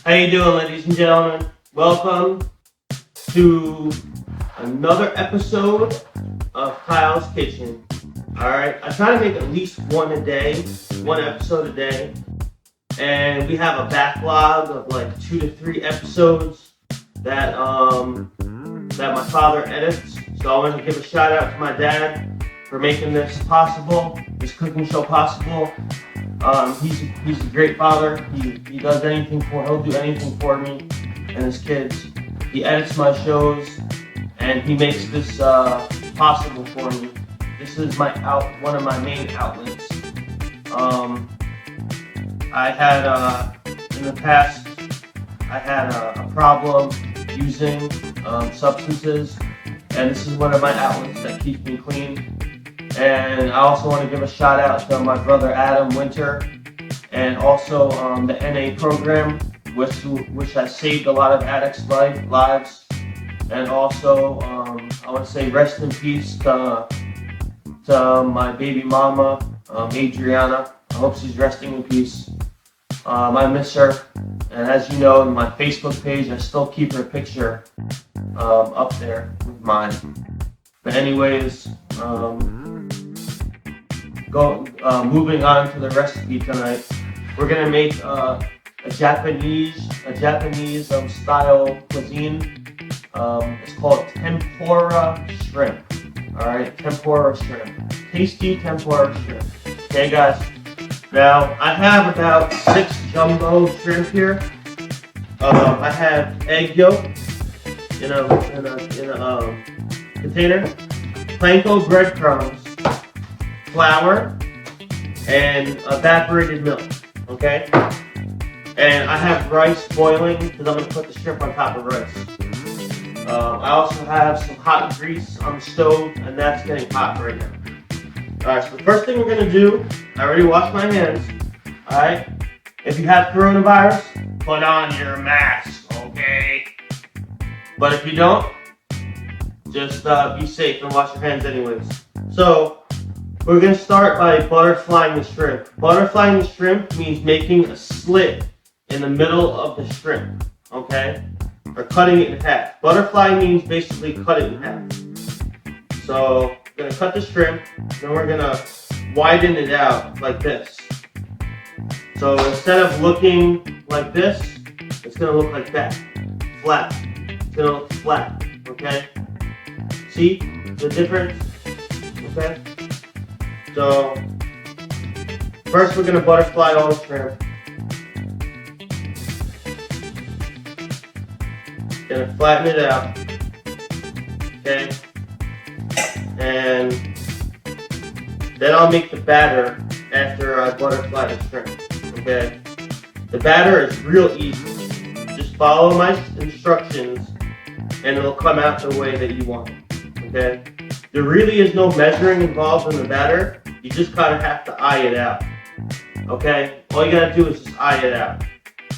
How you doing, ladies and gentlemen? Welcome to another episode of Kyle's Kitchen. Alright, I try to make at least one episode a day. And we have a backlog of like 2 to 3 episodes that my father edits. So I want to give a shout out to my dad for making this cooking show possible. He's a great father. He'll do anything for me and his kids. He edits my shows and he makes this possible for me. This is one of my main outlets. In the past, I had a problem using substances, and this is one of my outlets that keeps me clean. And I also want to give a shout out to my brother Adam Winter, and also the NA program, which has saved a lot of addicts' lives. And also, I want to say rest in peace to my baby mama, Adriana. I hope she's resting in peace. I miss her, and as you know, in my Facebook page, I still keep her picture up there with mine. But anyways, moving on to the recipe tonight, we're gonna make a Japanese style cuisine. It's called Tempura Shrimp. All right, Tempura Shrimp, tasty Tempura Shrimp. Okay, guys. Now, I have about 6 jumbo shrimp here. I have egg yolk in a container, panko breadcrumbs, flour, and evaporated milk, okay? And I have rice boiling because I'm going to put the shrimp on top of rice. I also have some hot grease on the stove, and that's getting hot right now. Alright, so the first thing we're going to do, I already washed my hands, alright? If you have coronavirus, put on your mask, okay? But if you don't, just be safe and wash your hands anyways. So, we're going to start by butterflying the shrimp. Butterflying the shrimp means making a slit in the middle of the shrimp, okay? Or cutting it in half. Butterfly means basically cut it in half. So, we're going to cut the shrimp, then we're going to widen it out like this. So instead of looking like this, it's going to look like that. Flat. It's going to look flat, okay? See the difference? Okay? So, first we're going to butterfly all the shrimp. Going to flatten it out. Okay? And then I'll make the batter after I butterfly the shrimp, okay? The batter is real easy. Just follow my instructions and it'll come out the way that you want it, okay? There really is no measuring involved in the batter. You just kind of have to eye it out, okay? All you gotta do is just eye it out,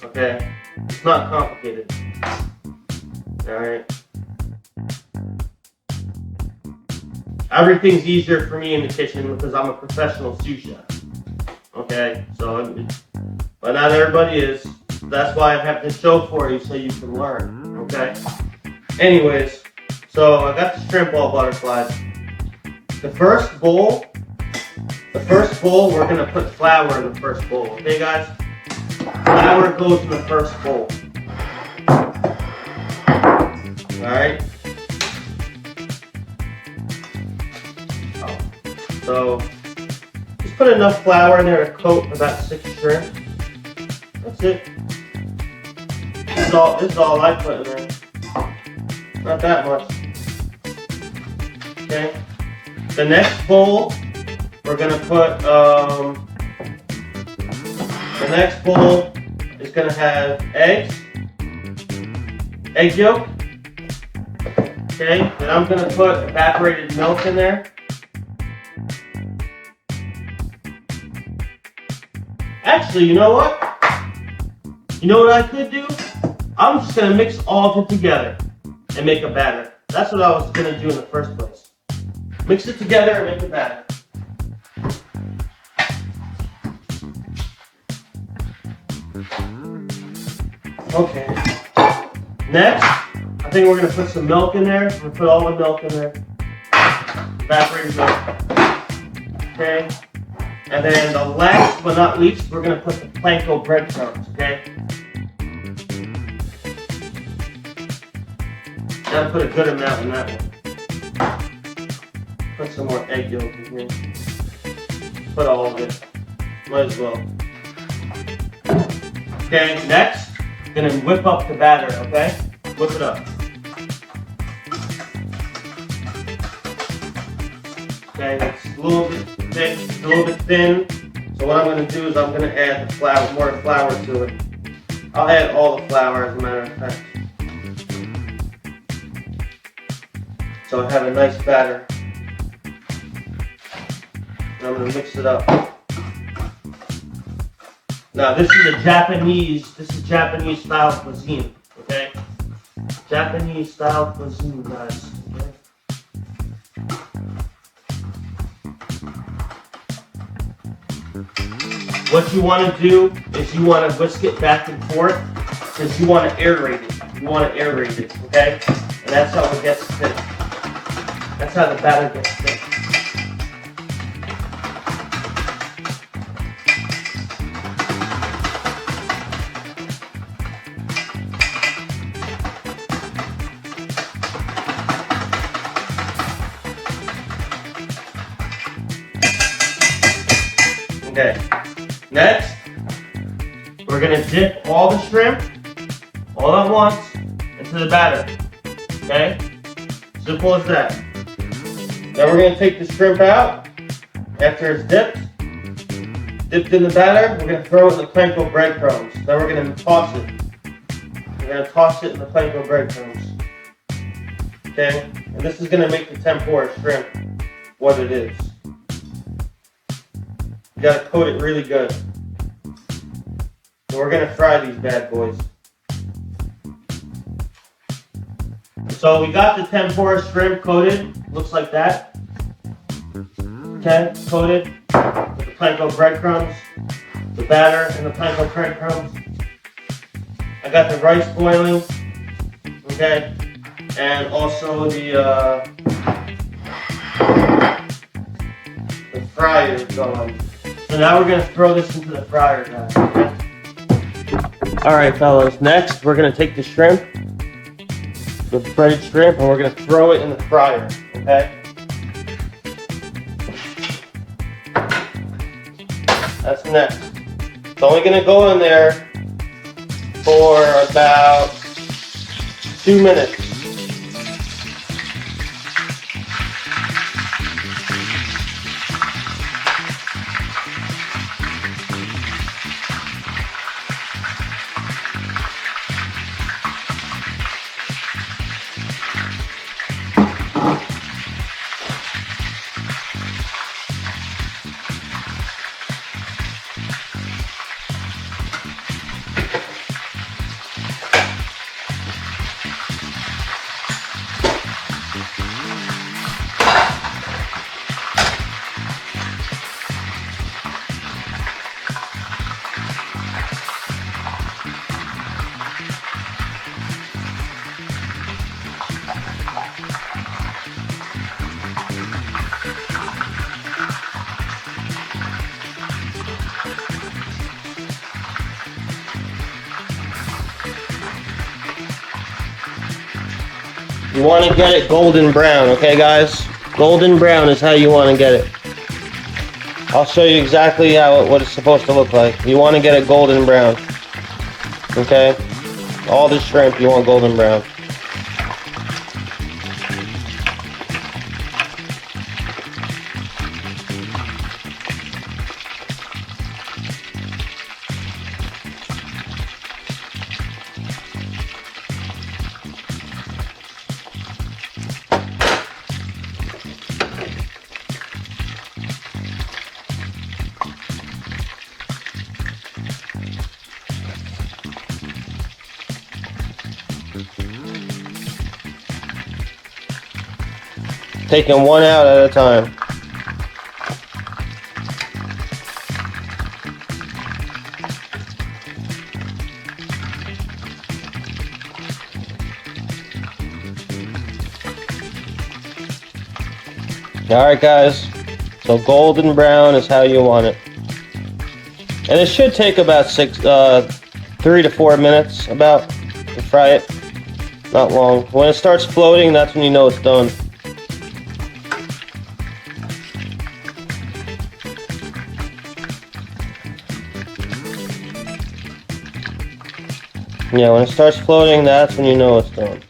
okay? It's not complicated, all right? Everything's easier for me in the kitchen because I'm a professional sous chef. Okay, but not everybody is. That's why I have this show for you so you can learn. Okay. Anyways, so I got the shrimp all butterflied. The first bowl, we're gonna put flour in the first bowl. Okay, guys. Flour goes in the first bowl. All right. So, just put enough flour in there to coat about 6 shrimp. That's it. This is all I put in there. Not that much. Okay. The next bowl, we're gonna put, the next bowl is gonna have eggs, egg yolk. Okay, then I'm gonna put evaporated milk in there. Actually, you know what? You know what I could do? I'm just going to mix all of it together and make a batter. That's what I was going to do in the first place. Mix it together and make a batter. Okay. Next, I think we're gonna put some milk in there. We're gonna put all the milk in there. Evaporated milk. Okay. And then the last but not least, we're gonna put the panko breadcrumbs. Okay. Gotta put a good amount in that one. Put some more egg yolk in here. Put all of it. Might as well. Okay, next, gonna whip up the batter, okay? Whip it up. Okay, it's a little bit thick, a little bit thin. So what I'm gonna do is I'm gonna add the flour, more flour to it. I'll add all the flour as a matter of fact. So I have a nice batter. And I'm gonna mix it up. Now this is Japanese style cuisine, okay? Japanese style cuisine, guys. Okay? What you want to do is you want to whisk it back and forth because you want to aerate it. You want to aerate it, okay? And that's how it gets thick. That's how the batter gets thick. Okay, next, we're gonna dip all the shrimp, all at once, into the batter, okay? Simple as that. Then we're gonna take the shrimp out, after it's dipped in the batter, we're gonna throw it in the panko breadcrumbs. Then we're gonna toss it. We're gonna toss it in the panko breadcrumbs, okay? And this is gonna make the tempura shrimp what it is. You gotta coat it really good. So we're gonna fry these bad boys. So we got the tempura shrimp coated, looks like that. Okay, coated with the panko breadcrumbs, the batter and the panko breadcrumbs. I got the rice boiling, okay, and also the fryer going. So now we're gonna throw this into the fryer, guys. Okay? All right, fellas. Next, we're gonna take the shrimp, the breaded shrimp, and we're gonna throw it in the fryer. Okay. That's next. It's only gonna go in there for about 2 minutes. You want to get it golden brown, okay guys? Golden brown is how you want to get it. I'll show you exactly what it's supposed to look like. You want to get it golden brown, okay? All the shrimp you want golden brown. Taking one out at a time. Alright guys, so golden brown is how you want it. And it should take about 3 to 4 minutes about to fry it. Not long. When it starts floating, that's when you know it's done. Yeah, when it starts floating, that's when you know it's done.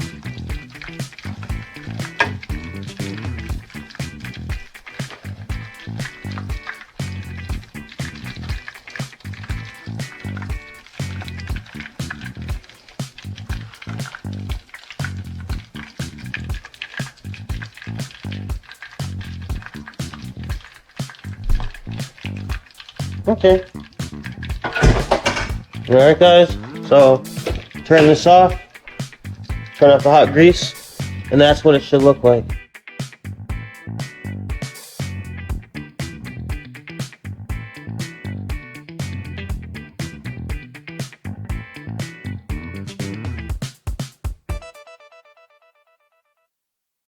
Okay. Alright guys, so turn this off, turn off the hot grease, and that's what it should look like.